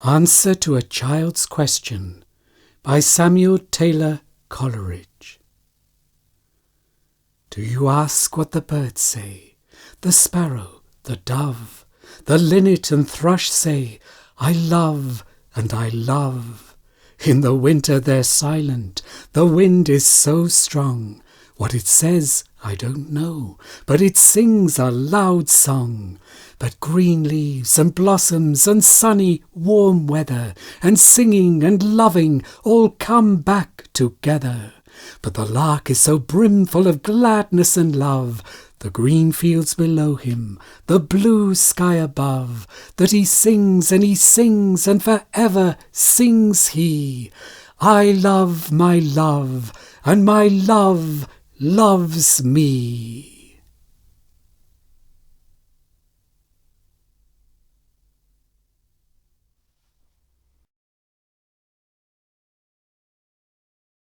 Answer to a Child's Question by Samuel Taylor Coleridge. Do you ask what the birds say? The sparrow, the dove, the linnet and thrush say, I love and I love. In the winter they're silent, the wind is so strong. What it says I don't know, but it sings a loud song. But green leaves and blossoms and sunny warm weather and singing and loving all come back together. But the lark is so brimful of gladness and love, the green fields below him, the blue sky above, that he sings and forever sings he. I love, and my love loves me.